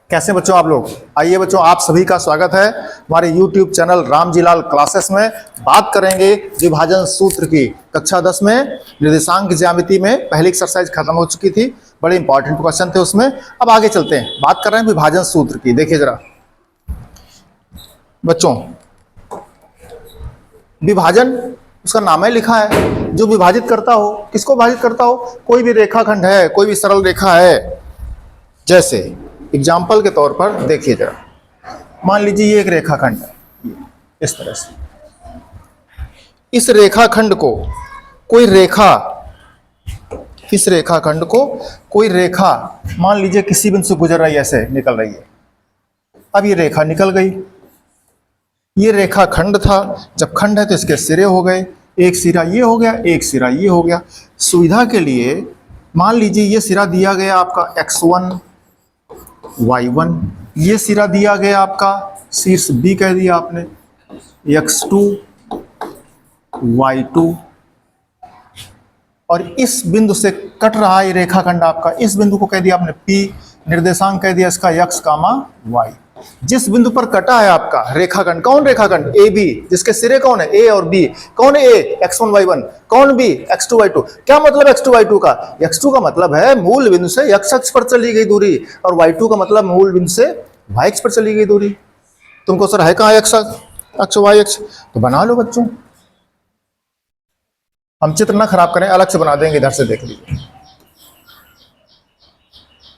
कैसे बच्चों आप लोग। आइए बच्चों, आप सभी का स्वागत है हमारे YouTube चैनल रामजीलाल क्लासेस में। बात करेंगे विभाजन सूत्र की। कक्षा 10 में निर्देशांक ज्यामिति में पहली एक्सरसाइज खत्म हो चुकी थी, बड़े इंपॉर्टेंट क्वेश्चन थे उसमें। अब आगे चलते हैं, बात कर रहे हैं विभाजन सूत्र की। देखिए जरा बच्चों, विभाजन उसका नाम है लिखा है, जो विभाजित करता हो। किसको विभाजित करता हो? कोई भी रेखाखंड है, कोई भी सरल रेखा है। जैसे एग्जाम्पल के तौर पर देखिए जरा, मान लीजिए ये एक रेखाखंड है, इस तरह से। इस रेखाखंड को कोई रेखा, इस रेखाखंड को कोई रेखा मान लीजिए किसी बिंदु से गुजर रही है, ऐसे निकल रही है। अब ये रेखा निकल गई, ये रेखाखंड था। जब खंड है तो इसके सिरे हो गए, एक सिरा ये हो गया, एक सिरा ये हो गया। सुविधा के लिए मान लीजिए ये सिरा दिया गया आपका x1 y1, ये सिरा दिया गया आपका शीर्ष B कह दिया आपने x2 y2, और इस बिंदु से कट रहा है रेखाखंड आपका, इस बिंदु को कह दिया आपने P, निर्देशांक कह दिया इसका x, y। जिस बिंदु पर कटा है आपका रेखाखंड, कौन रेखाखंड? ए बी, जिसके सिरे कौन है? ए और बी। कौन है ए? x1 y1। कौन बी? x2 y2। क्या मतलब x2 y2 का? x2 का मतलब है मूल बिंदु से x अक्ष पर चली गई दूरी, और y2 का मतलब मूल बिंदु से y अक्ष पर चली गई दूरी। तुमको सर है कहाँ x अक्ष y अक्ष? तो बना लो बच्चों, हम चित्र ना खराब करें, अलग से बना देंगे। इधर से देख लीजिए,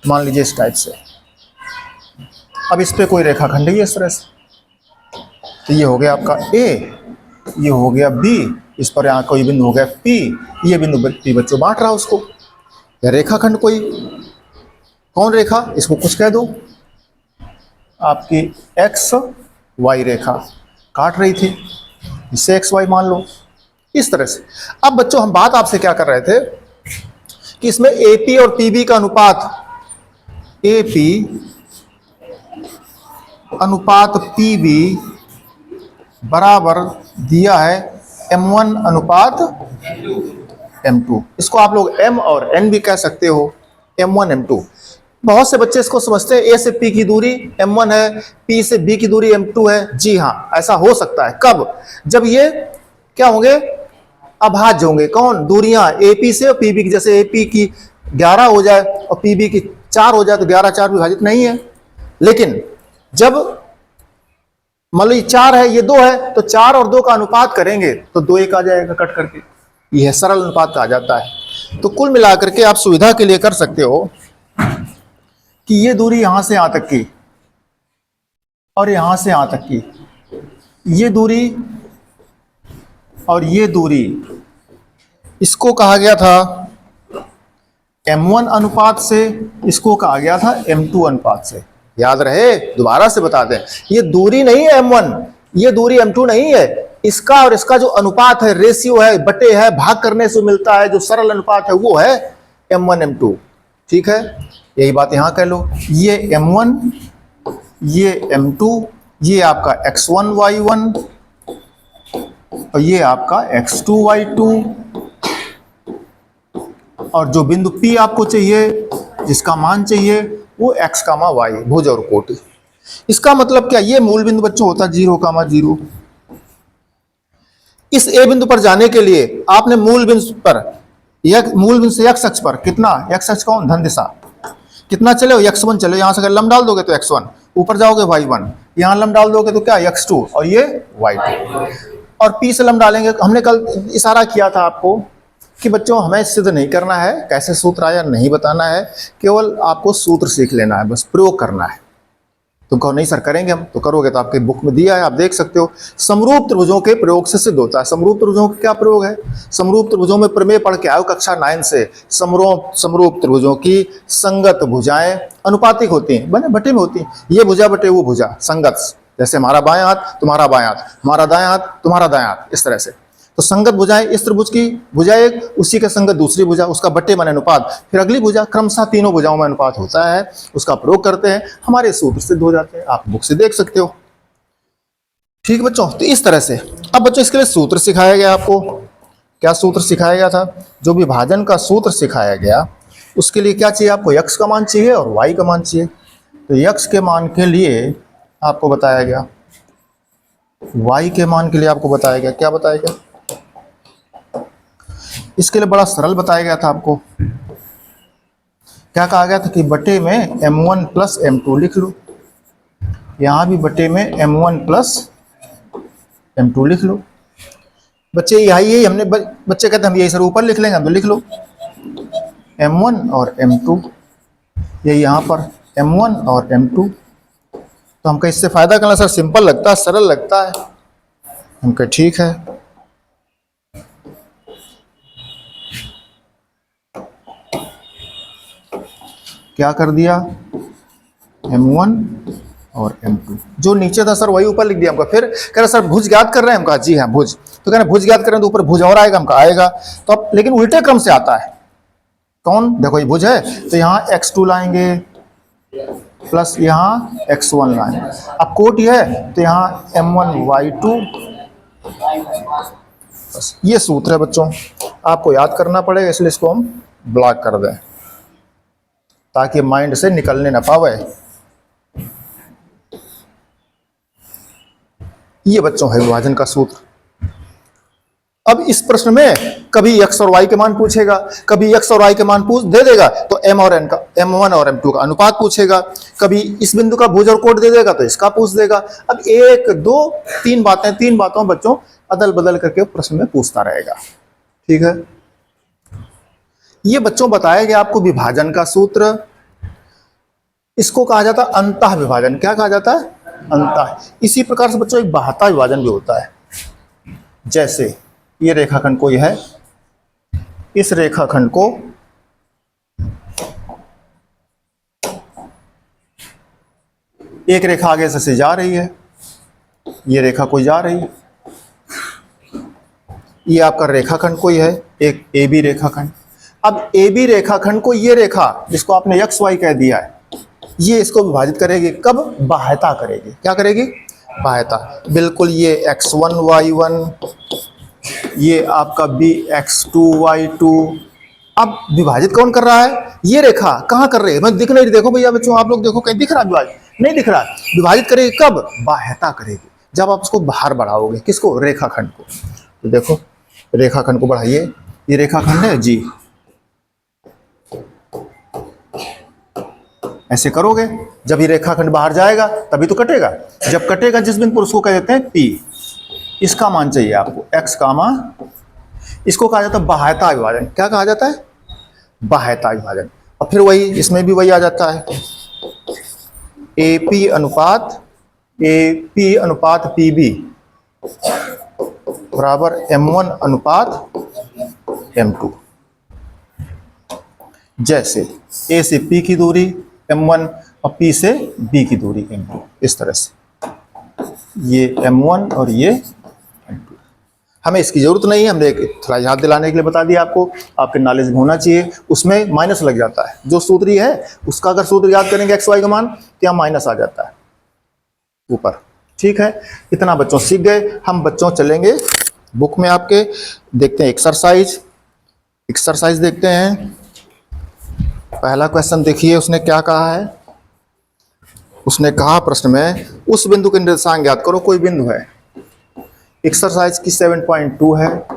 मान लीजिए इस टाइप से। अब इस पे कोई रेखाखंड है इस तरह से, तो ये हो गया आपका A, ये हो गया B, इस पर यहाँ कोई बिंदु हो गया P, ये बिंदु P बच्चों बांट रहा उसको। या रेखाखंड कोई, कौन रेखा? इसको कुछ कह दो, आपकी x y रेखा काट रही थी, इसे x y मान लो, इस तरह से। अब बच्चों हम बात आपसे क्या कर रहे थे कि इसमें AP और PB का अनुपात, AP अनुपात PB बराबर दिया है M1 अनुपात M2। इसको आप लोग M और N भी कह सकते हो, M1 M2। बहुत से बच्चे इसको समझते हैं A से P की दूरी M1 है, P से B की दूरी M2 है। जी हाँ, ऐसा हो सकता है। कब? जब ये क्या होंगे? अभाज्य होंगे। कौन? दूरियां AP से और PB की। जैसे AP की 11 हो जाए और PB की 4 हो जाए तो 11 4 विभाजित नहीं है। लेकिन जब मान लो 4 है, ये 2 है, तो 4 और 2 का अनुपात करेंगे तो 2 1 आ जाएगा कट करके। यह सरल अनुपात कहा जाता है। तो कुल मिलाकर के आप सुविधा के लिए कर सकते हो कि ये दूरी यहां से यहां तक की और यहां से यहां तक की, ये दूरी और ये दूरी, इसको कहा गया था M1 अनुपात से, इसको कहा गया था M2 अनुपात से। याद रहे? दोबारा से बता दें, ये दूरी नहीं है M1, ये दूरी M2 नहीं है। इसका और इसका जो अनुपात है, रेशियो है, बटे है, भाग करने से मिलता है, जो सरल अनुपात है वो है M1 M2। ठीक है, यही बात यहां कह लो। ये M1, ये M2, ये आपका x1 y1 और ये आपका x2 y2। और जो बिंदु P आपको चाहिए, जिसका मान चाहिए, वो x, y, भुज और कोटि। इसका मतलब क्या? ये मूल बिंदु बच्चों होता है 0, 0। इस A बिंदु पर जाने के लिए आपने मूल बिंदु पर, मूल बिंदु से x अक्ष पर कितना, x अक्ष कौन? धन दिशा, कितना चले हो? x1 चले। यहां से अगर लंब डाल दोगे तो x1, ऊपर जाओगे y1, यहां लंब डाल दोगे तो क्या? x2 और ये y2। और P से लंब डालेंगे। हमने कल इशारा किया था आपको कि बच्चों हमें सिद्ध नहीं करना है, कैसे सूत्र आया नहीं बताना है, केवल आपको सूत्र सीख लेना है, बस प्रयोग करना है। तुम कहो नहीं सर करेंगे हम, तो करोगे तो आपके बुक में दिया है, आप देख सकते हो। समरूप त्रिभुजों के प्रयोग से सिद्ध होता है। समरूप त्रिभुजों का क्या प्रयोग है? समरूप त्रिभुजों में प्रमेय पढ़ के आयो कक्षा 9 से। समरूप त्रिभुजों की संगत भुजाएं अनुपातिक होती हैं, बने बटे में होती हैं। ये भुजा बटे वो भुजा संगत, जैसे हमारा बायां हाथ तुम्हारा बायां हाथ, हमारा दायां हाथ तुम्हारा दायां हाथ, इस तरह से। तो संगत भुजाएं, इस त्रिभुज की भुजा एक, उसी के संगत दूसरी भुजा, उसका बट्टे माने अनुपात, फिर अगली भुजा, क्रमशः तीनों भुजाओं में अनुपात होता है, उसका प्रयोग करते हैं, हमारे सूत्र सिद्ध हो जाते हैं। आप बुक से देख सकते हो। ठीक बच्चों, तो इस तरह से। अब बच्चों इसके लिए सूत्र सिखाया गया आपको। क्या सूत्र सिखाया गया था? जो विभाजन का सूत्र सिखाया गया उसके लिए क्या चाहिए आपको? x का मान चाहिए और y का मान चाहिए। तो x के मान के लिए आपको बताया गया, y के मान के लिए आपको बताया गया, क्या बताया गया? इसके लिए बड़ा सरल बताया गया था आपको। क्या कहा गया था कि बटे में m1 प्लस m2 लिख लो, यहाँ भी बटे में m1 प्लस m2 लिख लो। बच्चे यही हमने बच्चे कहते हैं हम यही सर ऊपर लिख लेंगे, हम तो लिख लो m1 और m2, ये यहाँ पर m1 और m2। तो हमको इससे फायदा करना सर सिंपल लगता है, सरल लगता है। हम कहे ठीक है, क्या कर दिया m1 और m2, जो नीचे था सर वही ऊपर लिख दिया हमका। फिर कह रहे सर भुज ज्ञात कर रहे हैं, हमका जी हाँ भुज, तो कह रहे भुज ज्ञात करें तो ऊपर भुज और आएगा, हमका आएगा। तो अब लेकिन उल्टे क्रम से आता है। कौन? देखो ये भुज है तो यहाँ x2 लाएंगे प्लस यहाँ x1 लाएंगे। अब कोट ये है तो यहाँ m1y2, बस ये सूत्र है बच्चों, आपको याद करना पड़ेगा, इसलिए इसको हम ब्लॉक कर दें ताकि माइंड से निकलने ना पावे। ये बच्चों है विभाजन का सूत्र। अब इस प्रश्न में कभी x और y के मान पूछेगा, कभी x और y के मान पूछ दे देगा तो m और n का, m1 और m2 का अनुपात पूछेगा, कभी इस बिंदु का भुज और कोट दे देगा तो इसका पूछ देगा। अब एक दो तीन बातों बच्चों अदल बदल करके प्रश्न में पूछता रहेगा। ठीक है, ये बच्चों बताया गया आपको विभाजन का सूत्र। इसको कहा जाता है अंतः विभाजन। क्या कहा जाता है? अंतः। इसी प्रकार से बच्चों एक बाह्यता विभाजन भी होता है। जैसे ये रेखाखंड कोई है, इस रेखाखंड को एक रेखा आगे से जा रही है, ये रेखा कोई जा रही है, ये आपका रेखाखंड कोई है, एक ए बी रेखाखंड। अब ए बी रेखाखंड को ये रेखा जिसको आपने एक्स वाई कह दिया है, ये इसको विभाजित करेगी। कब? बाह्यता करेगी। क्या करेगी? बाह्यता। बिल्कुल ये x1 y1, ये आपका b x2 y2। अब विभाजित कौन कर रहा है? ये रेखा। कहाँ कर रही है? मैं दिख नहीं रही, देखो भैया बच्चों, आप लोग देखो कहीं दिख रहा है विभाजित? नहीं दिख रहा। विभाजित करेगी कब? बाह्यता करेगी, जब आप उसको बाहर बढ़ाओगे। किसको? रेखाखंड को। तो देखो रेखाखंड को बढ़ाइए, ये रेखाखंड है जी, ऐसे करोगे, जब ये रेखाखंड बाहर जाएगा तभी तो कटेगा। जब कटेगा जिस बिंदु पर, उसको कह देते हैं P। इसका मान चाहिए आपको x कामा, इसको कहा जाता है बाह्यता विभाजन। क्या कहा जाता है? बाह्यता विभाजन। और फिर वही इसमें भी वही आ जाता है, AP अनुपात PB बराबर M1 अनुपात M2। जैसे A से P की दूरी M1 और P से B की दूरी M2, इस तरह से ये M1 और ये M2। हमें इसकी जरूरत नहीं है, हमने थोड़ा याद दिलाने के लिए बता दिया आपको, आपके नॉलेज में होना चाहिए। उसमें माइनस लग जाता है, जो सूत्र है उसका अगर सूत्र याद करेंगे एक्स वाई का मान तो यहाँ माइनस आ जाता है ऊपर। ठीक है, इतना बच्चों सीख गए। हम बच्चों चलेंगे बुक में आपके, देखते हैं एक्सरसाइज देखते हैं। पहला क्वेश्चन देखिए, उसने क्या कहा है। उसने कहा प्रश्न में उस बिंदु के निर्देशांक ज्ञात करो। कोई बिंदु है, एक्सरसाइज की 7.2 है,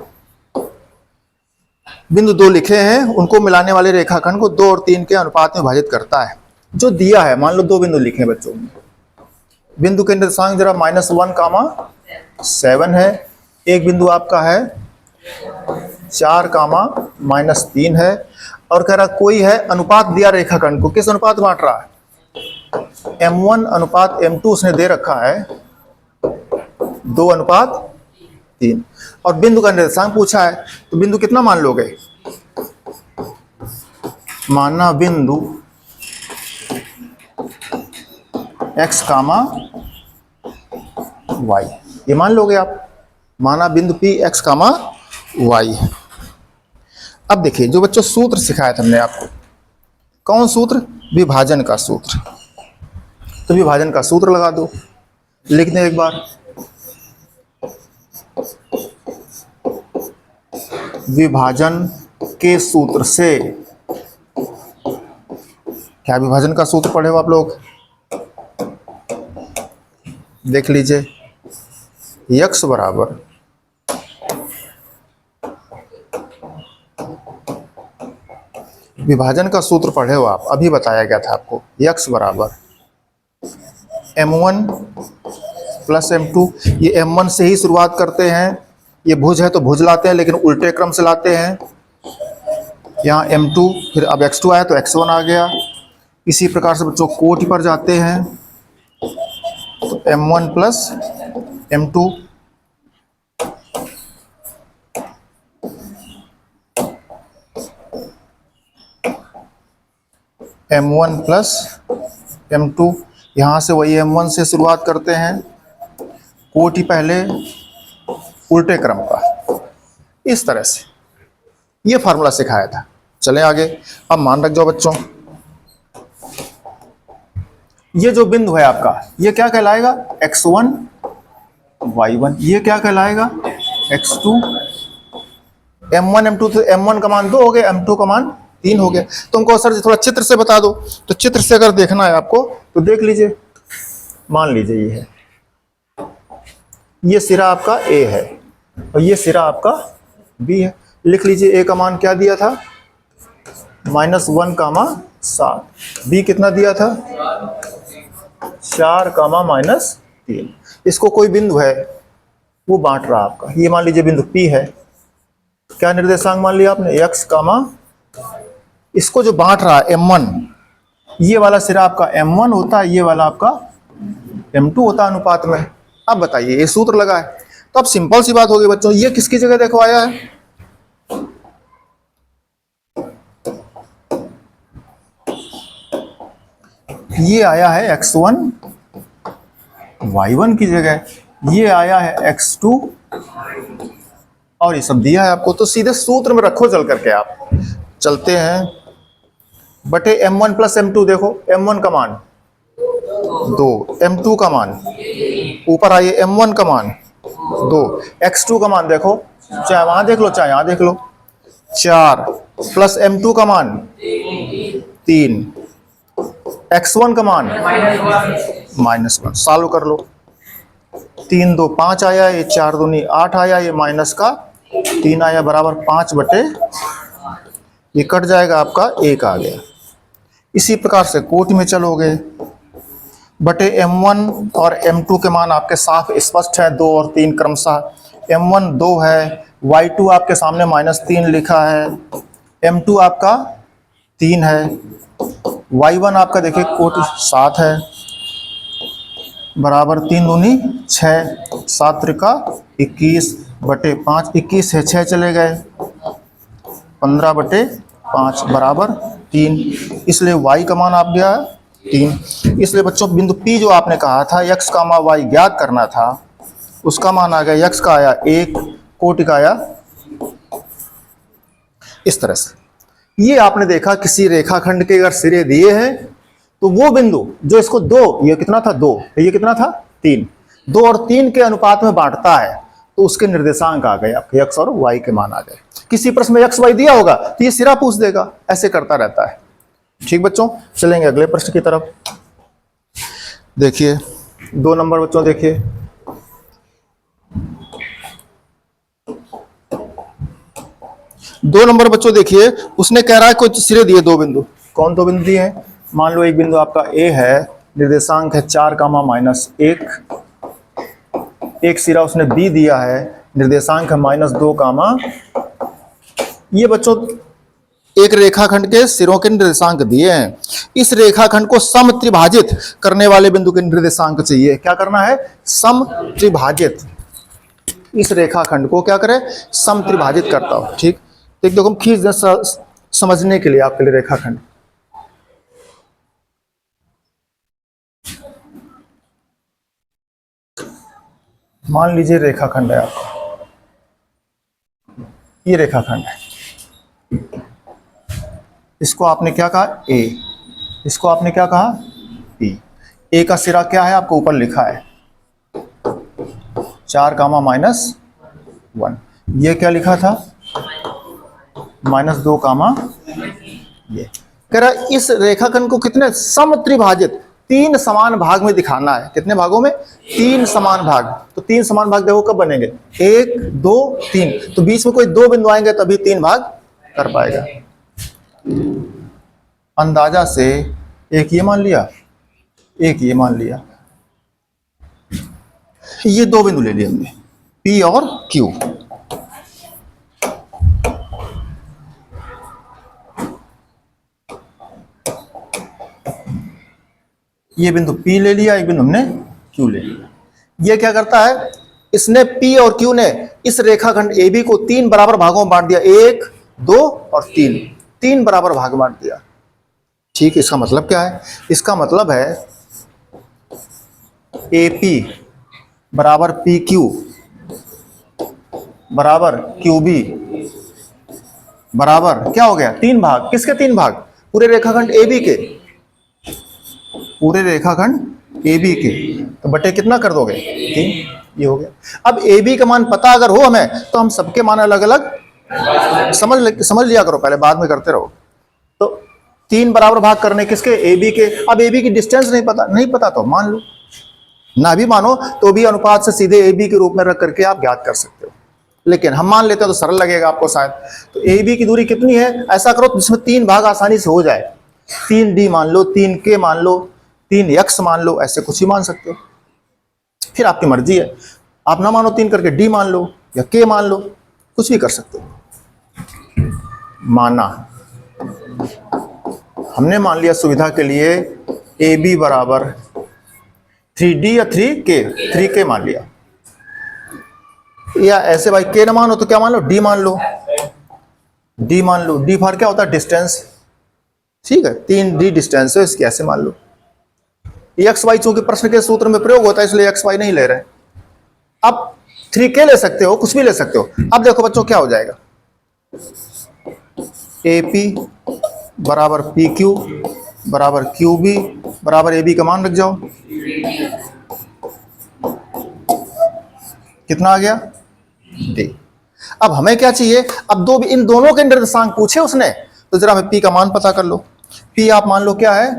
बिंदु 2 लिखे हैं, उनको मिलाने वाले रेखाखंड को 2 और 3 के अनुपात में विभाजित करता है। जो दिया है, मान लो 2 बिंदु लिखे हैं बच्चों, बिंदु के निर्देशांक जरा -1, 7 है, एक बिंदु आपका है 4, -3 है, और कह रहा कोई है अनुपात दिया रेखाखंड को। किस अनुपात बांट रहा है? M1 अनुपात M2 उसने दे रखा है 2:3, और बिंदु का निर्देशांक पूछा है। तो बिंदु कितना मान लोगे? माना बिंदु x, y, ये मान लोगे आप। माना बिंदु P x, y। अब देखिए जो बच्चों सूत्र सिखाया था हमने आपको, कौन सूत्र? विभाजन का सूत्र। तो विभाजन का सूत्र लगा दो, लिख दें एक बार। विभाजन के सूत्र से, क्या विभाजन का सूत्र पढ़े हो आप लोग? देख लीजिए, x बराबर विभाजन का सूत्र पढ़े हो आप, अभी बताया गया था आपको, x बराबर m1 प्लस m2। ये m1 से ही शुरुआत करते हैं, ये भुज है तो भुज लाते हैं लेकिन उल्टे क्रम से लाते हैं। यहाँ m2, फिर अब x2 आया तो x1 आ गया। इसी प्रकार से बच्चों कोटि पर जाते हैं तो m1 plus m2, m1 plus m2। यहाँ से वही m1 से शुरुआत करते हैं, कोटि पहले उल्टे क्रम का। इस तरह से ये फार्मूला सिखाया था। चलें आगे। अब मान रख जाओ बच्चों, ये जो बिंदु है आपका, ये क्या कहलाएगा, x1 y1। ये क्या कहलाएगा, x2। m1 m2, तो m1 का मान 2 हो गया, m2 का मान 3 हो गया। तुमको सर जी थोड़ा चित्र से बता दो, तो चित्र से अगर देखना है आपको तो देख लीजिए। मान लीजिए ये है, ये सिरा आपका a है और ये सिरा आपका b है। लिख लीजिए a का मान क्या दिया था, -1, 7। b कितना दिया था, 4, -3। इसको कोई बिंदु है वो बांट रहा आपका, ये मान लीजिए बिंदु p है। क्या निर्देशांक मान लिया आपने, x, इसको जो बांट रहा है m1, ये वाला सिरा आपका m1 होता है, ये वाला आपका m2 होता है अनुपात में। अब बताइए, ये सूत्र लगा है तो अब सिंपल सी बात होगी बच्चों, ये किसकी जगह देखो आया है, ये आया है x1 y1 की जगह, ये आया है x2 और ये सब दिया है आपको। तो सीधे सूत्र में रखो चल करके, आप चलते हैं बटे m1 प्लस m2। देखो m1 का मान 2, m2 का मान, ऊपर आइए m1 का मान 2, x2 का मान देखो, चाहे वहां देख लो चाहे यहां देख लो, 4 प्लस m2 का मान 3, x1 का मान -1। सॉल्व कर लो, 3 2 5 आया, ये 4 दूनी 8 आया, ये माइनस का 3 आया, बराबर 5 बटे, ये कट जाएगा आपका 1 आ गया। इसी प्रकार से कोटि में चलोगे, बटे m1 और m2 के मान आपके साफ स्पष्ट है, 2 और 3 क्रमशः। m1 2 है, y2 आपके सामने -3 लिखा है, m2 आपका 3 है, y1 आपका देखिए कोटि 7 है, बराबर 3 दूनी 6, 7 त्रिका 21 बटे 5, 21 है 6 चले गए, 15 बटे 5 बराबर 3। इसलिए y का मान आप गया 3। इसलिए बच्चों बिंदु P जो आपने कहा था x, y ज्ञात करना था, उसका मान आ गया, x का आया 1, कोटि का आया इस तरह से। ये आपने देखा किसी रेखाखंड के अगर सिरे दिए हैं तो वो बिंदु जो इसको 2, ये कितना था 2, ये कितना था 3, 2 और 3 के अनुपात में बांटता है, तो उसके निर्देशांक आ गए आपके, x और y के मान आ गए। किसी प्रश्न में x y दिया होगा तो ये सिरा पूछ देगा, ऐसे करता रहता है। ठीक बच्चों, चलेंगे अगले प्रश्न की तरफ। देखिए 2 नंबर बच्चों, देखिए दो नंबर बच्चों, देखिए उसने कह रहा है कोई सिरे दिए 2 बिंदु। कौन 2 बिंदु दिए हैं, मान लो एक बिंदु आपका a है, निर्देशांक है 4, -1, एक सिरा उसने b दिया है, निर्देशांक है -2, ये बच्चों एक रेखाखंड के सिरों के निर्देशांक दिए हैं। इस रेखाखंड को समत्रिभाजित करने वाले बिंदु के निर्देशांक चाहिए। क्या करना है, समत्रिभाजित। इस रेखाखंड को क्या करें, समत्रिभाजित करता हो। ठीक, तो एक देखो हम खींच दें समझने के लिए आपके लिए रेखाखंड। मान लीजिए रेखाखंड है आपका, ये रेखाखंड है, इसको आपने क्या कहा A, इसको आपने क्या कहा B। A का सिरा क्या है आपको ऊपर लिखा है 4, -1, ये क्या लिखा था -2, ये कह रहा इस रेखाखंड को कितने समत्रिभाजित, तीन समान भाग में दिखाना है। कितने भागों में? तीन समान भाग। तो तीन समान भाग देखो कब बनेंगे? 1 2 3। तो बीच में कोई दो बिंदु आएंगे तभी तीन भाग कर पाएगा। अंदाजा से एक ये मान लिया, एक ये मान लिया, ये दो बिंदु ले लिए हमने, P और Q। ये बिंदु P ले लिया, एक बिंदु हमने Q ले लिया। ये क्या करता है? इसने P और Q ने इस रेखाखंड AB को तीन बराबर भागों में बांट दिया, 1 2 और 3, तीन बराबर भाग बांट दिया। ठीक, इसका मतलब क्या है? इसका मतलब है AP बराबर PQ बराबर QB बराबर क्या हो गया? तीन भाग। किसके तीन भाग? पूरे रेखाखंड AB के, पूरे रेखाखंड AB के। तो बटे कितना कर दोगे? 3। ये हो गया। अब AB का मान पता अगर हो हमें तो हम सबके मान अलग अलग समझ लिया करो, पहले बाद में करते रहो। तो तीन बराबर भाग करने किसके? AB के। अब AB की डिस्टेंस नहीं पता तो मान लो, ना भी मानो तो भी अनुपात से सीधे AB के रूप में रख करके आप ज्ञात कर सकते हो, लेकिन हम मान लेते हो तो सरल लगेगा आपको शायद। तो AB की दूरी कितनी है? ऐसा करो जिसमें तीन भाग आसानी से हो जाए। 3D मान लो, 3K मान लो, 3X मान लो, ऐसे कुछ ही मान सकते हो, फिर आपकी मर्जी है। आप ना मानो 3 करके D मान लो या K मान लो, कुछ भी कर सकते हो। माना, हमने मान लिया सुविधा के लिए AB बराबर 3D या 3K, 3K मान लिया। या ऐसे भाई K ना मानो तो क्या मान लो? D मान लो, D मान लो। D फॉर क्या होता है? डिस्टेंस। ठीक है, 3D डिस्टेंस है इसकी, ऐसे मान लो। एक्स वाई चूंकि प्रश्न के सूत्र में प्रयोग होता है इसलिए एक्स वाई नहीं ले रहे। अब 3K ले सकते हो, कुछ भी ले सकते हो। अब देखो बच्चों क्या हो जाएगा? AP बराबर PQ बराबर QB बराबर AB का मान रख जाओ। कितना आ गया? D। अब हमें क्या चाहिए? अब इन दोनों के निर्देशांक पूछे उसने, तो जरा हमें P का मान पता कर लो। P आप मान लो क्या है?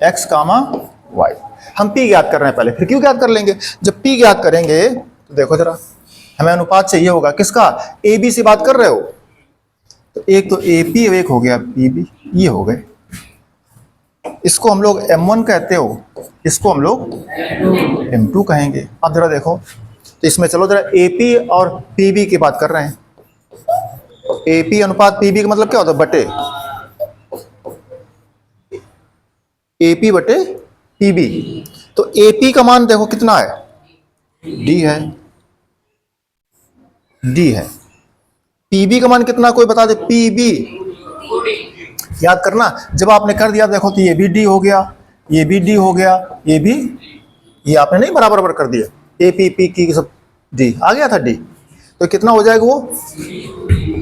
X, Y। हम P ज्ञात कर रहे हैं पहले, फिर Q ज्ञात कर लेंगे। जब P ज्ञात करेंगे तो देखो जरा, हमें अनुपात चाहिए होगा किसका? AB से बात कर रहे हो तो एक तो AP, एक हो गया PB, ये हो गए। इसको हम लोग M1 कहते हो, इसको हम लोग M2 कहेंगे। अब जरा देखो तो इसमें चलो जरा AP और PB की बात कर रहे हैं। AP अनुपात PB का मतलब क्या होता है? बटे AP बटे PB। तो AP का मान देखो कितना है? D है, D है। PB का मान कितना कोई बता दे? PB याद करना। जब आपने कर दिया देखो तो ये भी D हो गया, ये भी D हो गया, ये आपने नहीं बराबर कर दिया। AP PQ सब D आ गया था D, तो कितना हो जाएगा? वो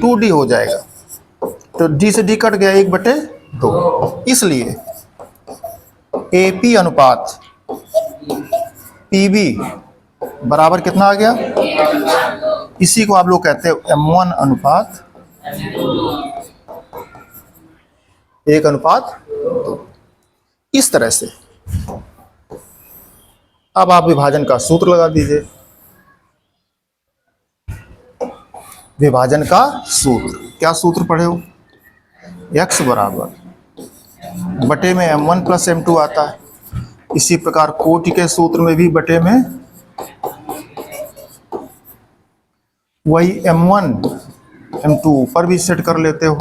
2D हो जाएगा। तो D से D कट गया, 1/2। इसलिए AP अनुपात PB बराबर कितना आ गया? इसी को आप लोग कहते हो M1 अनुपात 1:2। इस तरह से अब आप विभाजन का सूत्र लगा दीजिए। विभाजन का सूत्र, क्या सूत्र पढ़े हो? X बराबर बटे में M1 प्लस M2 आता है। इसी प्रकार कोटि के सूत्र में भी बटे में वही M1 M2 ऊपर भी सेट कर लेते हो।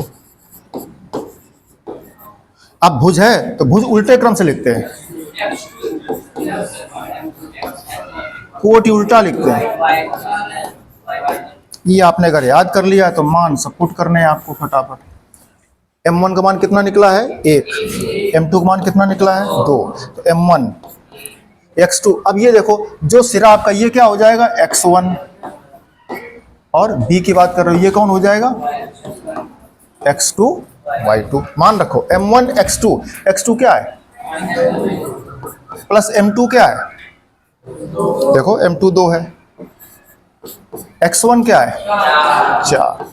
अब भुज है तो भुज उल्टे क्रम से लिखते हैं, कोटि उल्टा लिखते हैं। ये आपने अगर याद कर लिया तो मान सब पुट करने हैं आपको फटाफट। M1 का मान कितना निकला है? 1। M2 का मान कितना निकला है? 2। तो M1 X2। अब ये देखो जो सिरा आपका ये क्या हो जाएगा? X1। और B की बात कर रहे हो, ये कौन हो जाएगा? X2 Y2। मान रखो M1 X2, X2 क्या है? प्लस M2 क्या है? देखो M2 2 है, X1 क्या है? 4।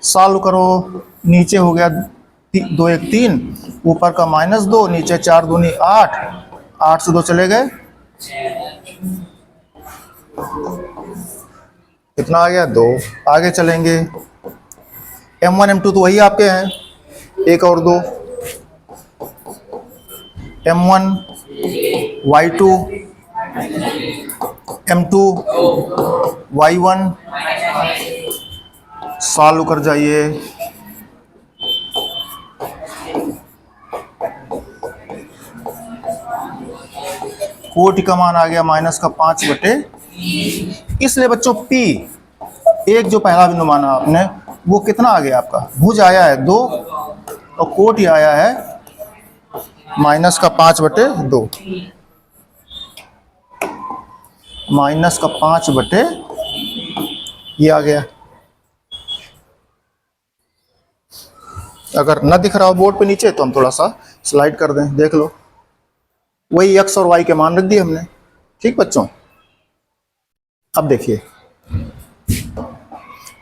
सॉल्व करो, नीचे हो गया दो एक 3, ऊपर का -2, नीचे 4 दूनी 8, 8 से 2 चले गए, कितना आ गया 2। आगे चलेंगे, M1 M2 तो वही आपके हैं, एक और 2, M1 Y2 M2 Y1, solve कर जाइए। कोटि का मान आ गया -5/, इसलिए बच्चों P एक जो पहला बिंदु माना आपने वो कितना आ गया आपका, भुज आया है 2 और कोटि आया है -5/2, -5/, ये आ गया। अगर न दिख रहा हो बोर्ड पे नीचे तो हम थोड़ा सा स्लाइड कर दें, देख लो। वही x और y के मान रख दिए हमने, ठीक बच्चों। अब देखिए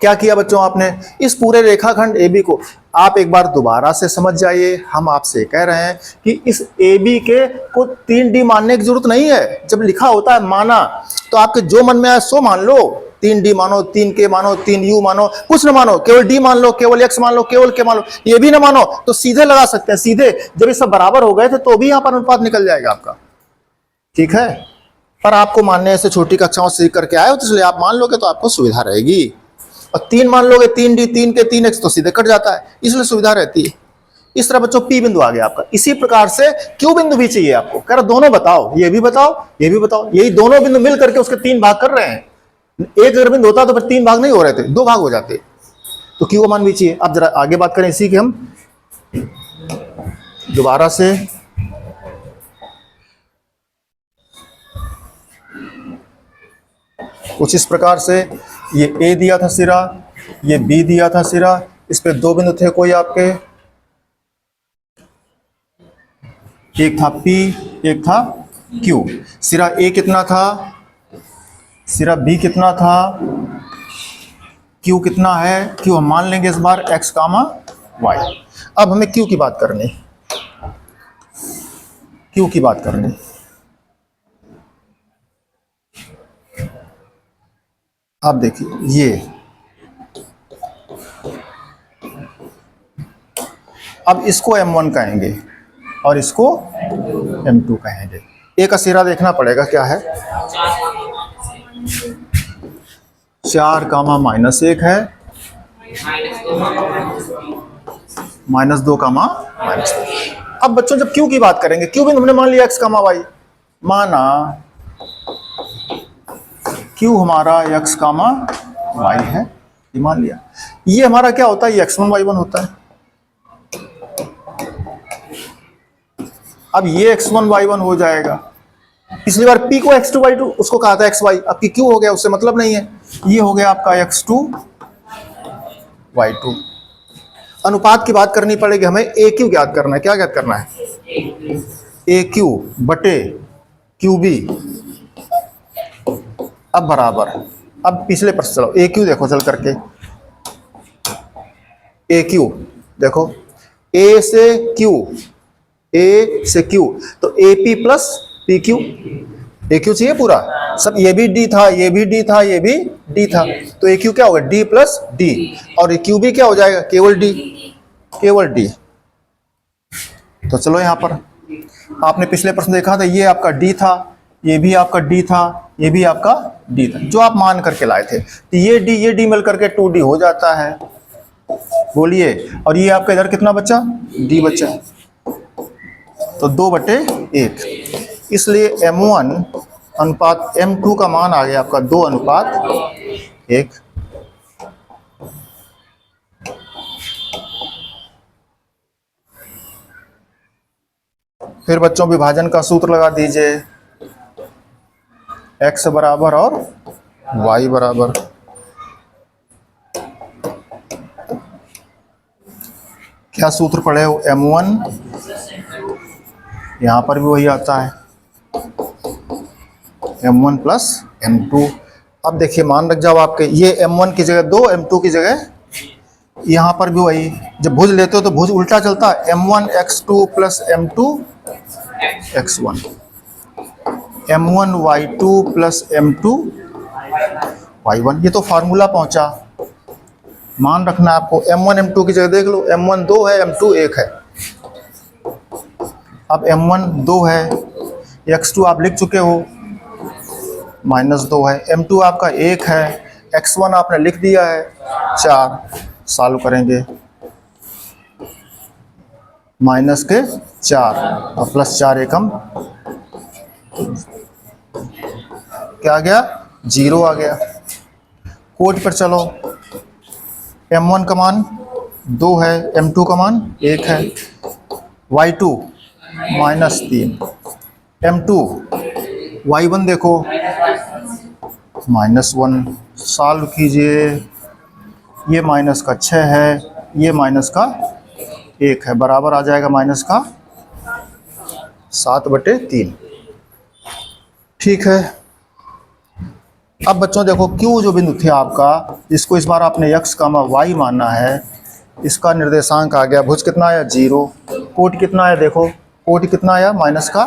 क्या किया बच्चों आपने, इस पूरे रेखाखंड AB को आप एक बार दोबारा से समझ जाइए। हम आपसे कह रहे हैं कि इस AB के को 3D मानने की जरूरत नहीं है। जब लिखा होता है माना तो आपके जो मन में आए सो मान लो, 3D मानो, 3K मानो, 3U मानो, कुछ ना मानो, केवल D मान लो, केवल X मान लो, केवल K मान लो, ये भी ना मानो तो सीधे लगा सकते हैं। सीधे जब ये सब बराबर हो गए थे तो भी यहाँ पर अनुपात निकल जाएगा आपका, ठीक है। पर आपको मानने से छोटी कक्षाओं से करके आए हो तो इसलिए आप मान लोगे तो आपको सुविधा रहेगी। और 3 मान लोगे, 3D 3K 3X तो सीधे कट जाता है, इसलिए सुविधा रहती है। इस तरह बच्चों P बिंदु आ गया आपका। इसी प्रकार से Q बिंदु भी चाहिए आपको, कह रहा दोनों बताओ, ये भी बताओ, ये भी बताओ। यही दोनों बिंदु मिल करके उसके 3 भाग कर रहे हैं। एक अगर बिंदु होता तो फिर 3 भाग नहीं हो रहे थे, 2 भाग हो जाते। तो Q का मान भी चाहिए। अब जरा आगे बात करें इसी की हम दोबारा से। कुछ इस प्रकार से, ये A दिया था सिरा, ये B दिया था सिरा, इस पे 2 बिंदु थे कोई आपके, एक था P, एक था Q। सिरा A कितना था, सिरा B कितना था, Q कितना है, Q हम मान लेंगे इस बार X, Y। अब हमें Q की बात करनी, Q की बात करनी। आप देखिए ये, अब इसको M1 कहेंगे और इसको M2 कहेंगे। ए का सिरा देखना पड़ेगा क्या है, 4, -1 है, -2, -2। अब बच्चों जब Q की बात करेंगे, Q भी हमने मान लिया X, Y, माना Q हमारा X, Y है, ये मान लिया। ये हमारा क्या होता है, ये X1 Y1 होता है। अब ये X1 Y1 हो जाएगा। पिछली बार P को X2 Y2 उसको कहा था XY, अब Q हो गया, उससे मतलब नहीं है। ये हो गया आपका X2 Y2। अनुपात की बात करनी पड़ेगी हमें। AQ ज्ञात करना है, क्या ज्ञात करना है, AQ बटे QB। अब बराबर, अब पिछले प्रश्न चलो, AQ देखो चल करके, AQ देखो, A से Q, A से Q तो AP प्लस PQ। AQ चाहिए पूरा, सब ये भी D था, ये भी D था, ये भी D था, तो AQ क्या होगा, D प्लस D। और QB क्या हो जाएगा, केवल D, केवल D। तो चलो यहां पर आपने पिछले प्रश्न देखा था, ये आपका D था, ये भी आपका D था, ये भी आपका D था, जो आप मान करके लाए थे। तो ये D मिल करके 2D हो जाता है, बोलिए। और ये आपका इधर कितना बचा, D बचा, तो 2/1। इसलिए M1 अनुपात M2 का मान आ गया आपका 2:1। फिर बच्चों विभाजन का सूत्र लगा दीजिए, X बराबर और Y बराबर। क्या सूत्र पढ़े हो, M1, यहां पर भी वही आता है, M1 प्लस M2। अब देखिए मान रख जाओ आपके, ये M1 की जगह 2, M2 की जगह यहाँ पर भी वही, जब भुज लेते हो तो भुज उल्टा चलता है, m1 x2 plus m2 x1, m1 y2 plus m2 y1। ये तो फार्मूला पहुंचा, मान रखना है आपको। m1 m2 की जगह देख लो, m1 2 है, m2 1 है। अब m1 2 है, x2 आप लिख चुके हो -2 है, m2 आपका 1 है, x1 आपने लिख दिया है 4। सॉल्व करेंगे, माइनस के 4 और प्लस 4 एकम क्या आ गया, 0 आ गया। कोड पर चलो, m1 का मान 2 है, m2 का मान 1 है, y2 -3, m2 y1 देखो -1। सॉल्व कीजिए, ये माइनस का 6 है, ये माइनस का 1 है, बराबर आ जाएगा माइनस का 7/3। ठीक है। अब बच्चों देखो Q जो बिंदु थे आपका, इसको इस बार आपने x, y मानना है। इसका निर्देशांक आ गया, भुज कितना आया 0, कोट कितना आया देखो, कोट कितना आया माइनस का,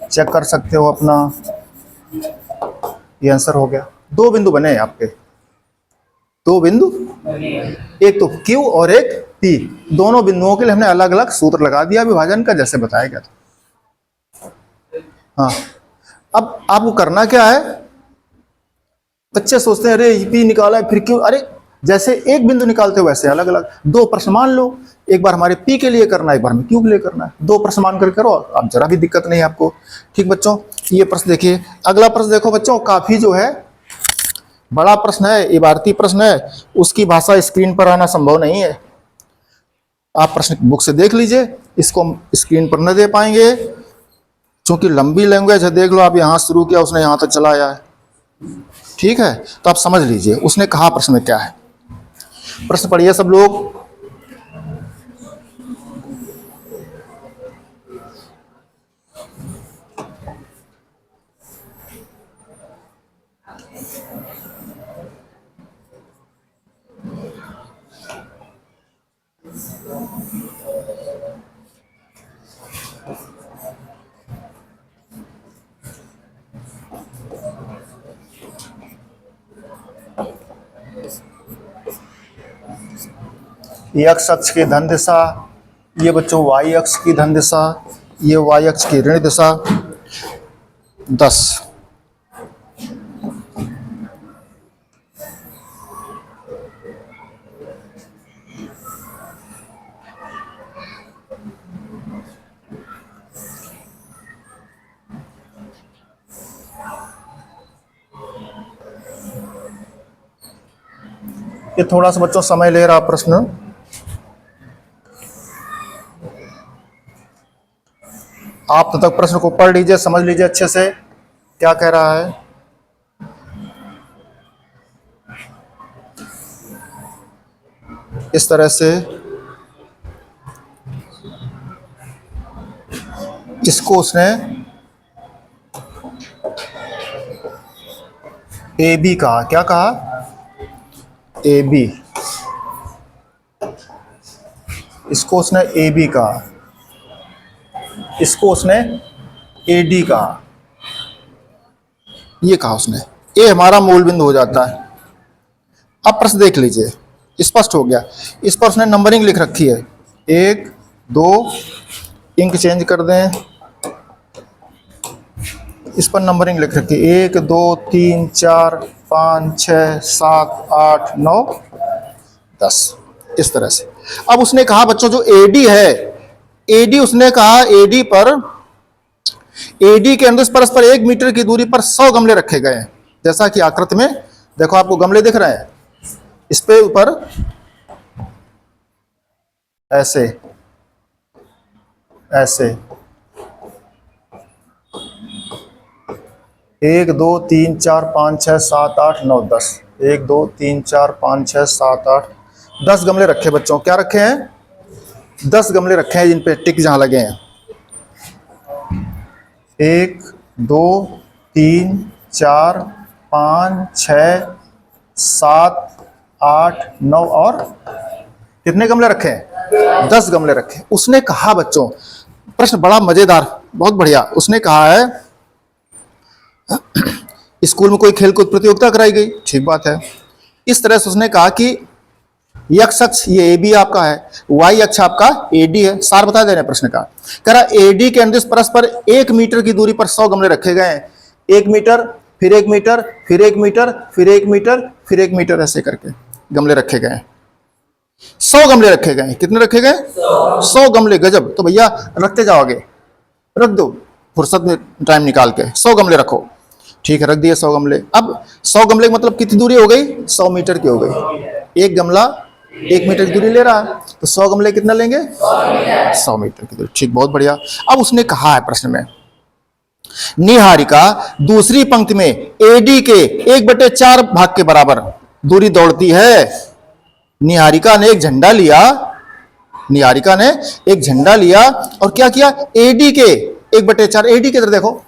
चेक कर सकते हो अपना, ये आंसर हो गया। 2 बिंदु बने आपके, 2 बिंदु, एक तो Q और एक P। दोनों बिंदुओं के लिए हमने अलग अलग सूत्र लगा दिया विभाजन का, जैसे बताया गया था। हाँ, अब आपको करना क्या है, बच्चे सोचते हैं अरे P निकाला है फिर क्यों, अरे जैसे एक बिंदु निकालते हो वैसे अलग अलग 2 प्रश्न मान लो। एक बार हमारे P के लिए करना है, एक बार हमें Q के लिए करना है, 2 प्रश्न मान कर करो, अब जरा भी दिक्कत नहीं है आपको। ठीक बच्चों, ये प्रश्न देखिए। अगला प्रश्न देखो बच्चों, काफी जो है बड़ा प्रश्न है, इबारती प्रश्न है, उसकी भाषा स्क्रीन पर आना संभव नहीं है। आप प्रश्न बुक से देख लीजिए, इसको हम स्क्रीन पर न दे पाएंगे क्योंकि लंबी लैंग्वेज है। देख लो, आप यहाँ शुरू किया, उसने यहाँ तक चलाया है। ठीक है, तो आप समझ लीजिए उसने कहा प्रश्न में क्या है। प्रश्न पढ़िए सब लोग। ये x अक्ष की धन दिशा, ये बच्चों y अक्ष की धन दिशा, ये y अक्ष की ऋण दिशा। 10 ये थोड़ा सा बच्चों समय ले रहा प्रश्न, आप तब तक प्रश्न को पढ़ लीजिए, समझ लीजिए अच्छे से क्या कह रहा है। इस तरह से इसको उसने ए बी कहा, क्या कहा, ए बी, इसको उसने ए बी कहा, इसको उसने ए डी कहा, ये कहा उसने। ए हमारा मूल बिंदु हो जाता है। अब प्रश्न देख लीजिए, स्पष्ट हो गया। इस पर उसने नंबरिंग लिख रखी है, 1 2, इंक चेंज कर दें, इस पर नंबरिंग लिख रखी है 1 2 3 4 5 6 7 8 9 10, इस तरह से। अब उसने कहा बच्चों जो एडी है, एडी उसने कहा एडी पर, एडी के अंदर परस्पर 1 मीटर की दूरी पर 100 गमले रखे गए हैं। जैसा कि आकृति में देखो, आपको गमले दिख रहे हैं, इस पे ऊपर ऐसे ऐसे 1 2 3 4 5 6 7 8 9 10, 1 2 3 4 5 6 7 8 10 गमले रखे बच्चों। क्या रखे हैं, 10 गमले रखे हैं, जिन पे टिक जहां लगे हैं। 1 2 3 4 5 6 7 8, 9 और कितने गमले रखे हैं? 10 गमले रखे। उसने कहा बच्चों, प्रश्न बड़ा मजेदार, बहुत बढ़िया। उसने कहा है स्कूल में कोई खेलकूद प्रतियोगिता कराई गई, ठीक बात है। इस तरह से उसने कहा कि एक्स अक्ष ये ए बी आपका है, वाई अक्ष आपका ए डी है। सार बता दे रहे हैं प्रश्न का। कह रहा ए डी के अनुदिश परस्पर 1 मीटर की दूरी पर 100 गमले रखे गए हैं। 1 मीटर, फिर 1 मीटर, फिर 1 मीटर, फिर 1 मीटर, फिर 1 मीटर, ऐसे करके गमले रखे गए हैं। 100 गमले रखे गए। कितने रखे गए? 100 गमले। गजब। तो भैया रखते जाओगे, रख दो फुर्सत में टाइम निकाल के। 100 गमले रखो, ठीक है, रख दिए 100 गमले। अब 100 गमले का मतलब कितनी दूरी हो गई? 100 मीटर की हो गई। एक गमला 1 मीटर की दूरी ले रहा है, तो 100 गमले कितना लेंगे? 100 मीटर की दूरी, ठीक, बहुत बढ़िया। अब उसने कहा है प्रश्न में, निहारिका दूसरी पंक्ति में एडी के 1/4 भाग के बराबर दूरी दौड़ती है। निहारिका ने एक झंडा लिया, निहारिका ने एक झंडा लिया और क्या किया? एडी के 1/4, एडी की तरफ देखो,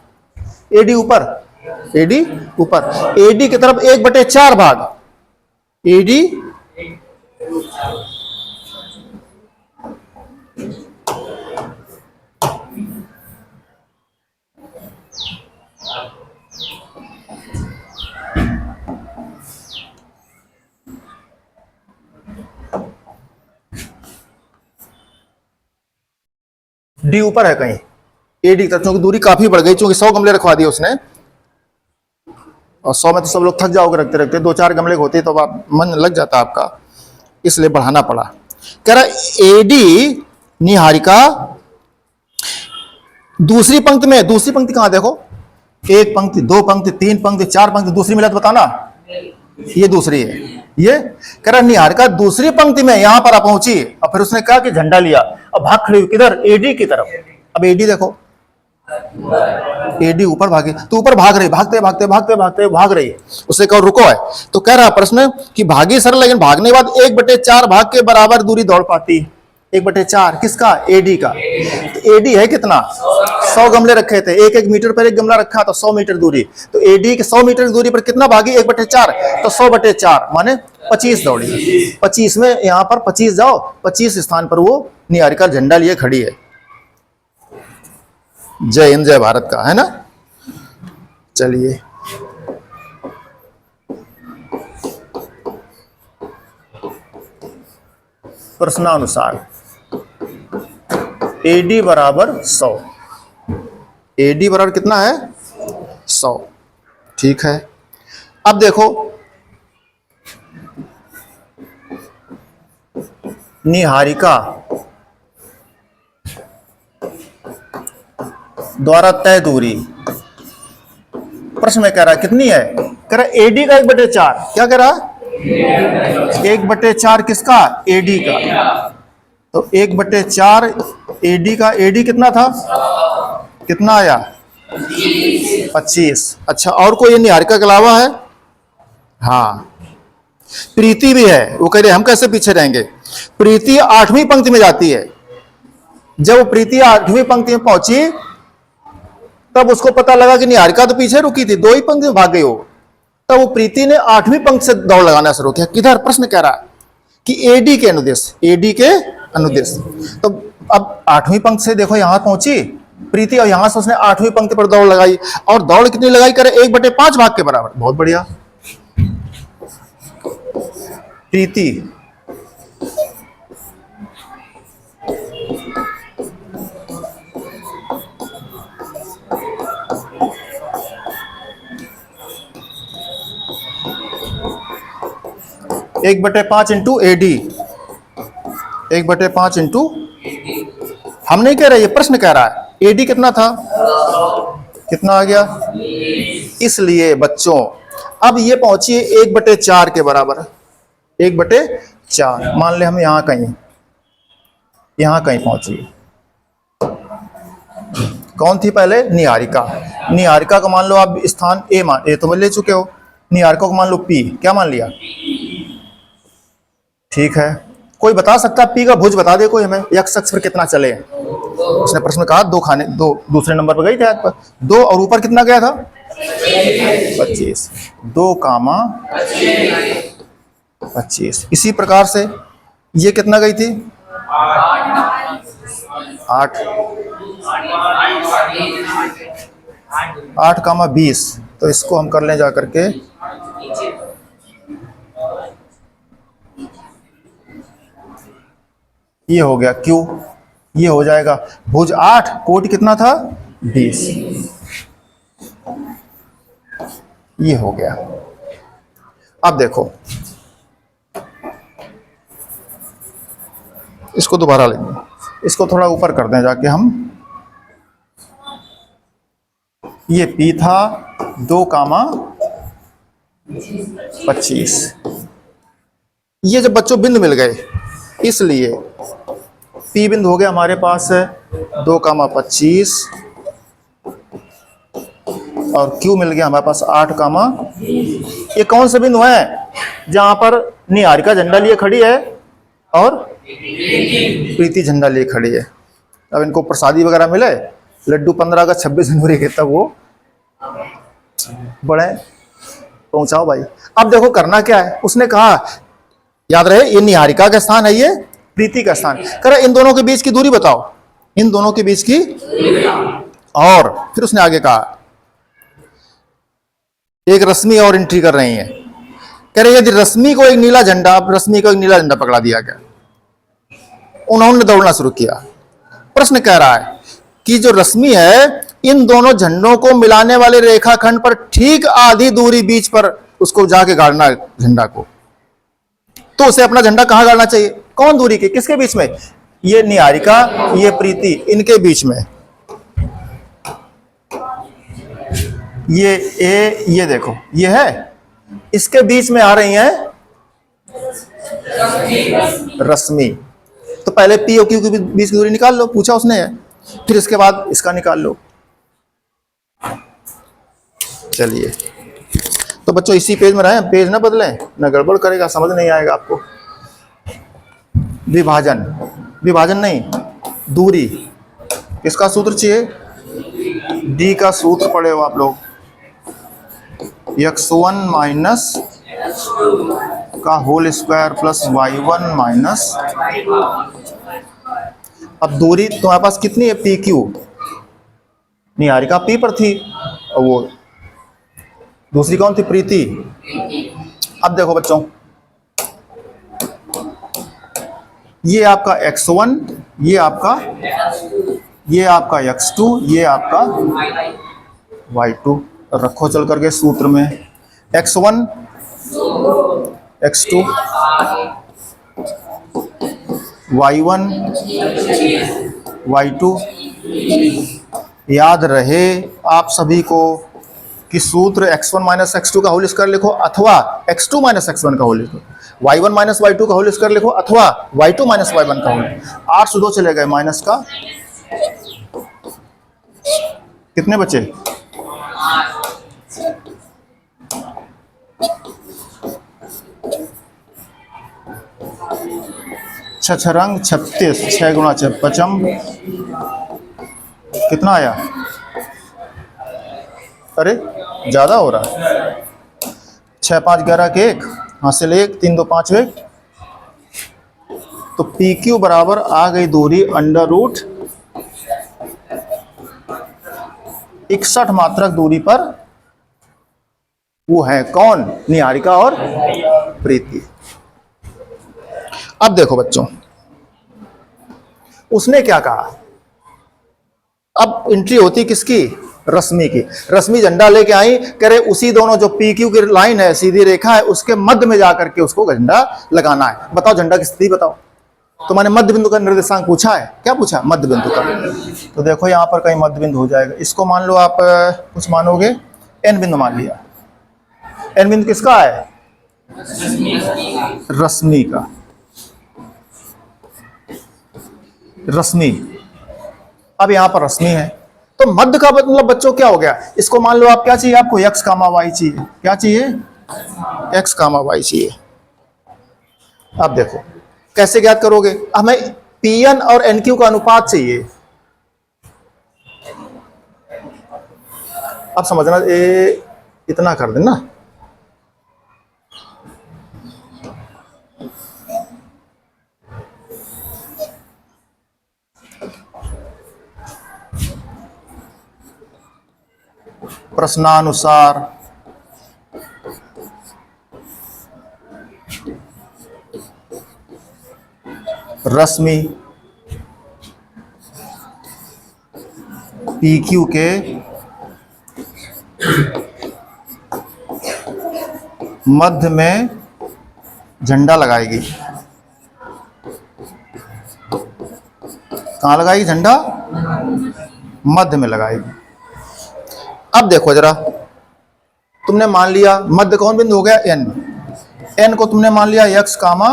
एडी ऊपर, एडी ऊपर, एडी की तरफ 1/4 भाग, एडी डी ऊपर है कहीं, एडी की तरफ, क्योंकि दूरी काफी बढ़ गई, क्योंकि 100 गमले रखवा दिए उसने, और 100 में तो सब लोग थक जाओगे रखते रखते। 2-4 गमले होते तो आप मन लग जाता आपका, इसलिए बढ़ाना पड़ा। कह रहा एडी निहारिका दूसरी पंक्ति में, दूसरी पंक्ति कहां देखो, 1 पंक्ति, 2 पंक्ति, 3 पंक्ति, 4 पंक्ति, दूसरी मिला तो बताना, ये दूसरी है। ये कह रहा निहारिका दूसरी पंक्ति में यहां पर पहुंची और फिर उसने कहा कि झंडा लिया, अब भाग खड़ी हुई किधर? एडी की तरफ। अब एडी देखो, एडी ऊपर भागी, तो ऊपर भाग रही, भागते भागते भागते भागते भाग रही है। उससे कहो रुको है, तो कह रहा प्रश्न कि भागी सरल, लेकिन भागने के बाद 1/4 भाग के बराबर दूरी दौड़ पाती। 1/4 किसका? एडी का। तो एडी है कितना? 100 गमले रखे थे, 1-1 मीटर पर एक गमला रखा, तो 100 मीटर दूरी। तो एडी के 100 मीटर की दूरी पर कितना भागी? 1/4, तो 100/4 माने 25 दौड़ी। 25 में यहां पर 25 जाओ, 25 स्थान पर वो निहारिका झंडा लिए खड़ी है। जय हिंद, जय भारत का, है ना। चलिए प्रश्नानुसार एडी बराबर 100, एडी बराबर कितना है? 100, ठीक है। अब देखो निहारिका द्वारा तय दूरी, प्रश्न में कह रहा है कितनी है? कह रहा एडी का 1/4, क्या कह रहा? 1/4 किसका? एडी का। तो 1/4 एडी का, एडी कितना था? कितना आया? 25। अच्छा, और कोई निहारिका के अलावा है? हाँ, प्रीति भी है। वो कह रहे हम कैसे पीछे रहेंगे। प्रीति 8वीं पंक्ति में जाती है। जब प्रीति 8वीं पंक्ति में पहुंची तब उसको पता लगा कि निहारिका तो पीछे रुकी थी, 2 ही पंक्ति में भाग गई हो। तब वो प्रीति ने 8वीं पंक्ति से दौड़ लगाना शुरू किया। किधर? प्रश्न कह रहा कि एडी के अनुदेश, एडी के अनुदेश। तो अब 8वीं पंक्ति से देखो यहां पहुंची प्रीति, और यहां से उसने 8वीं पंक्ति पर दौड़ लगाई, और दौड़ कितनी लगाई? करे 1/5 भाग के बराबर। बहुत बढ़िया। प्रीति एक 1/5 इंटू एडी, 1/5 इंटू, हम नहीं कह रहे, ये प्रश्न कह रहा है। एडी कितना था? कितना आ गया? इसलिए बच्चों अब ये पहुंची 1/4 के बराबर, 1/4। मान ले हम यहां कहीं पहुंची। कौन थी पहले? निहारिका। निहारिका को मान लो आप स्थान ए तो ले चुके हो। निहारिका को मान लो पी, क्या मान लिया? ठीक है। कोई बता सकता पी का भुज बता दे कोई हमें, एक्स अक्ष पर कितना चले? उसने प्रश्न कहा 2 खाने, 2 दूसरे नंबर पर गई थी आज पर 2, और ऊपर कितना गया था? 25। 2, 25। इसी प्रकार से ये कितना गई थी? 8। 8,20। तो इसको हम कर लें जा करके, ये हो गया Q, ये हो जाएगा भुज 8, कोटि कितना था? 20। ये हो गया। अब देखो इसको दोबारा लेंगे, इसको थोड़ा ऊपर कर दें जाके हम। ये P था 2,25। ये जब बच्चों बिंदु मिल गए, इसलिए P बिंदु हो गया हमारे पास 2,25 और Q मिल गया हमारे पास 8, ये कौन से बिंदु है जहां पर निहारिका झंडा लिए खड़ी है और प्रीति झंडा लिए खड़ी है? अब इनको प्रसादी वगैरह मिले, लड्डू 15 अगस्त 26 जनवरी के, तब वो बड़े पहुंचाओ भाई। अब देखो करना क्या है, उसने कहा याद रहे ये निहारिका का स्थान है, ये प्रीति का स्थान। करे इन दोनों के बीच की दूरी बताओ, इन दोनों के बीच की। और फिर उसने आगे कहा एक रश्मि और एंट्री कर रही है। कह रहे यदि रश्मि को एक नीला झंडा, रश्मि को एक नीला झंडा पकड़ा दिया गया, उन्होंने दौड़ना शुरू किया। प्रश्न कह रहा है कि जो रश्मि है इन दोनों झंडों को मिलाने वाले रेखाखंड पर ठीक आधी दूरी बीच पर उसको जाके गाड़ना झंडा को, तो उसे अपना झंडा कहां गाड़ना चाहिए? कौन दूरी के, किसके बीच में? ये निहारिका, ये प्रीति, इनके बीच में। ये ए, ये देखो ये है, इसके बीच में आ रही है रश्मि। तो पहले P और Q के बीच की दूरी निकाल लो, पूछा उसने है, फिर इसके बाद इसका निकाल लो। चलिए तो बच्चों इसी पेज में रहे, पेज ना बदलें, ना गड़बड़ करेगा, समझ नहीं आएगा आपको। विभाजन, विभाजन नहीं, दूरी। किसका सूत्र चाहिए? D का सूत्र पढ़े हो आप लोग, x1 माइनस का whole square plus y1 minus. अब दूरी तुम्हारे पास कितनी है? PQ। निहारिका P पर थी और वो दूसरी कौन थी? प्रीति। अब देखो बच्चों, ये आपका x1, ये आपका x2, ये आपका y2। रखो चल करके सूत्र में, x1 x2 y1 y2। याद रहे आप सभी को कि सूत्र x1 माइनस x2 का होल स्क्वायर लिखो अथवा x2 माइनस x1 का होल लिखो, y1 माइनस y2 का होल स्क्वायर लिखो अथवा y2 माइनस y1 का होल। 8 से 2 चले गए, माइनस का कितने बचे? 6 रंग 36, 6 गुणा 6 55, कितना आया? अरे ज्यादा हो रहा है। 6 5 11 के 1, हासिल 1, 3 2 5 1। तो PQ बराबर आ गई दूरी अंडर रूट 61 मात्रक दूरी पर। वो है कौन? निहारिका और प्रीति। अब देखो बच्चों, उसने क्या कहा, अब एंट्री होती किसकी? रश्मि की। रश्मि झंडा लेके आई, कह रहे उसी दोनों जो PQ की लाइन है, सीधी रेखा है, उसके मध्य में जाकर के उसको झंडा लगाना है। बताओ झंडा की स्थिति बताओ। तो मैंने मध्य बिंदु का निर्देशांक पूछा है, क्या पूछा? मध्य बिंदु का। तो देखो यहां पर कहीं मध्य बिंदु हो जाएगा, इसको मान लो आप कुछ मानोगे, N बिंदु मान लिया। N बिंदु किसका है? रश्मि का। रश्मि, अब यहां पर रश्मि है, तो मध्य का मतलब बच्चों क्या हो गया? इसको मान लो आप क्या चाहिए? आपको x, y चाहिए। क्या चाहिए? x, y चाहिए। अब देखो कैसे ज्ञात करोगे? हमें Pn और NQ का अनुपात चाहिए। अब समझना, इतना कर देना, प्रश्नानुसार रश्मि PQ के मध्य में झंडा लगाएगी। कहाँ लगाएगी झंडा? मध्य में लगाएगी। अब देखो जरा, तुमने मान लिया मध्य कौन बिंदु हो गया? एन को तुमने मान लिया x कामा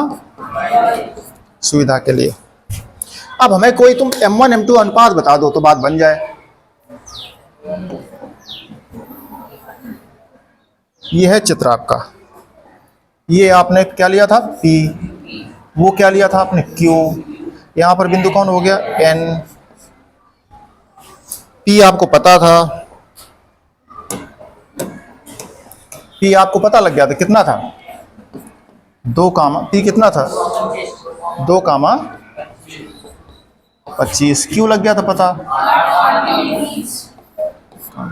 सुविधा के लिए। अब हमें कोई तुम M1 M2 अनुपात बता दो तो बात बन जाए। ये है चित्र आपका, ये आपने क्या लिया था? P, वो क्या लिया था आपने? Q। यहां पर बिंदु कौन हो गया? N। P आपको पता था, P आपको पता लग गया था, कितना था? 2 कामा, P कितना था? 2 कामा 25। Q लग गया था पता,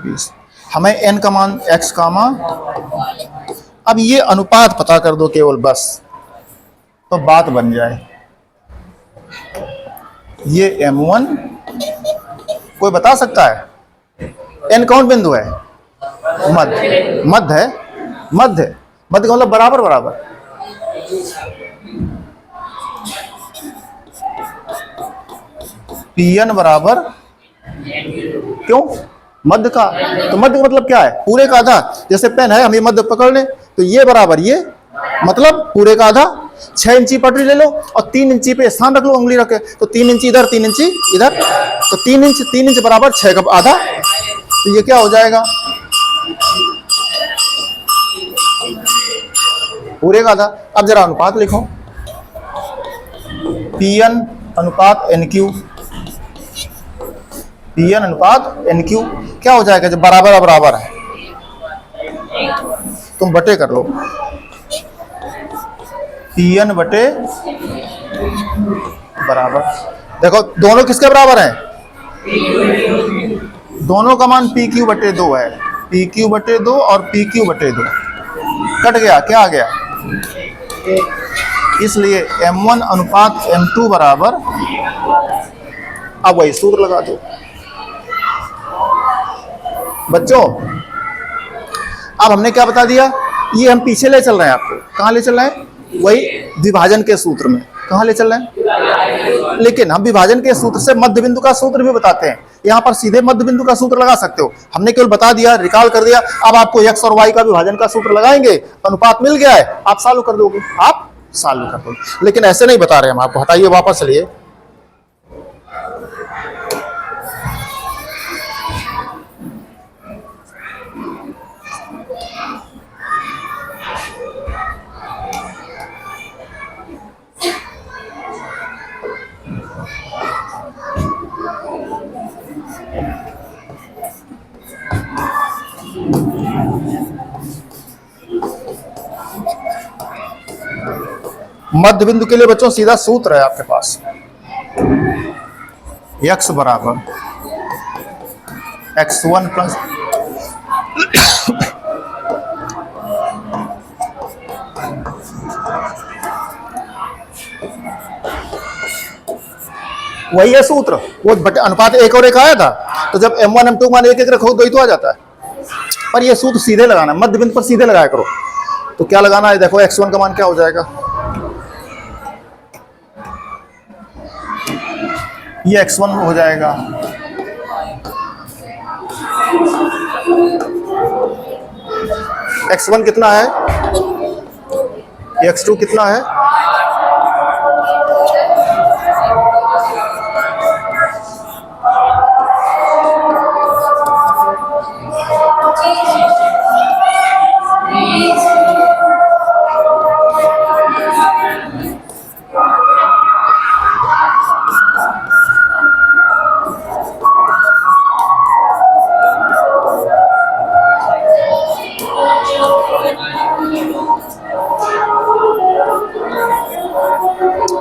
20। हमें N का मान x कामा, अब ये अनुपात पता कर दो केवल बस, तो बात बन जाए। ये M1 कोई बता सकता है? N कौन बिंदु है? मध्य। मध्य है, मध्य। मध्य का मतलब बराबर बराबर। Pn बराबर, क्यों? मध्य का, तो मध्य का मतलब क्या है? पूरे का आधा। जैसे पेन है, हम ये मध्य पकड़ लें तो ये बराबर ये, मतलब पूरे का आधा। 6 इंची पटरी ले लो और 3 इंची पे स्थान रख लो, उंगली रखे, तो 3 इंची इधर, 3 इंची इधर, तो 3 इंच बराबर 6 का आधा। तो ये क्या हो जाएगा? पूरे का आधा। अब जरा अनुपात लिखो, Pn अनुपात NQ। Pn अनुपात NQ क्या हो जाएगा? जब बराबर बराबर है तुम बटे कर लो, Pn बटे बराबर। देखो दोनों किसके बराबर हैं? दोनों का मान PQ बटे 2 है। PQ बटे 2 और PQ बटे 2 कट गया, क्या आ गया? इसलिए M1 अनुपात M2 बराबर, अब वही सूत्र लगा दो बच्चों। अब हमने क्या बता दिया? ये हम पीछे ले चल रहे हैं आपको। कहाँ ले चल रहे हैं? वही विभाजन के सूत्र में। कहाँ ले चल रहे हैं? लेकिन हम विभाजन के सूत्र से मध्य बिंदु का सूत्र भी बताते हैं। यहाँ पर सीधे मध्य बिंदु का सूत्र लगा सकते हो। हमने केवल बता दिया, रिकॉल कर दिया। अब आपको x और y का विभाजन का सूत्र लगाएंगे, अनुपात मिल गया है, आप सॉल्व कर दोगे, आप सॉल्व कर दोगे। लेकिन ऐसे नहीं बता रहे हम आपको। हटाइए, वापस चलिए। मध्य बिंदु के लिए बच्चों सीधा सूत्र है आपके पास, x बराबर x1 प्लस वही है सूत्र। वो अनुपात 1 और 1 आया था, तो जब M1 M2 मान 1 1 रखो तो ही तो आ जाता है। पर ये सूत्र सीधे लगाना, मध्य बिंदु पर सीधे लगाया करो। तो क्या लगाना है? देखो x1 का मान क्या हो जाएगा? ये x1 हो जाएगा, x1 कितना है? x2 कितना है?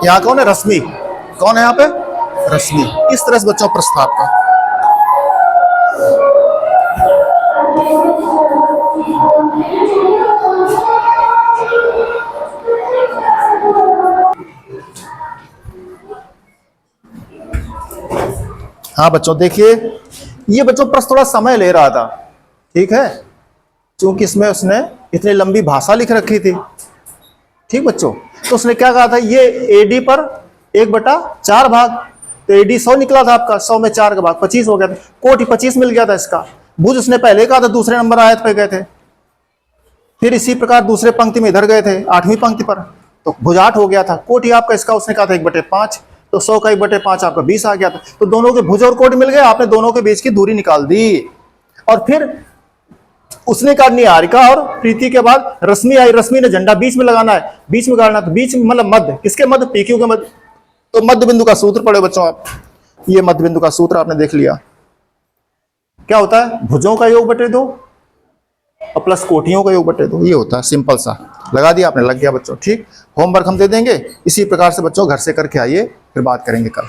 यहाँ कौन है? रश्मि। कौन है यहाँ पे? रश्मि। इस तरह से बच्चों प्रस्ताव का हाँ बच्चों देखिए, ये बच्चों प्रश्न थोड़ा समय ले रहा था, ठीक है, क्योंकि इसमें उसने इतनी लंबी भाषा लिख रखी थी। ठीक बच्चों, तो उसने क्या कहा था, ये एडी पर 1/4 भाग, तो एडी 100 निकला था आपका, 100 में 4 का भाग 25 हो गया था, कोटि 25 मिल गया था इसका। भुज उसने पहले कहा था, दूसरे नंबर आयत पे गए थे। फिर इसी प्रकार दूसरे पंक्ति में इधर गए थे 8वीं पंक्ति पर, तो भुज 8 हो गया था। कोटि आपका इसका उसने कहा था 1/5, तो 100 का 1/5 आपका 20 आ गया था। तो दोनों के भुज और कोटि मिल गए, आपने दोनों के बीच की दूरी निकाल दी। और फिर उसने कहा निहारिका और प्रीति के बाद रश्मि आई, रश्मि ने झंडा बीच में लगाना है, बीच में गाड़ना, तो बीच में मतलब मध्य, किसके मध्य, पीक्यू के मध्य। तो मध्य बिंदु का सूत्र पढ़े बच्चों आप, ये मध्य बिंदु का सूत्र आपने देख लिया, क्या होता है, भुजों का योग बटे 2 और प्लस कोटियों का योग बटे 2, ये होता है, सिंपल सा लगा दिया आपने, लग गया बच्चों। ठीक, होमवर्क हम दे देंगे, इसी प्रकार से बच्चों घर से करके आइए, फिर बात करेंगे कल।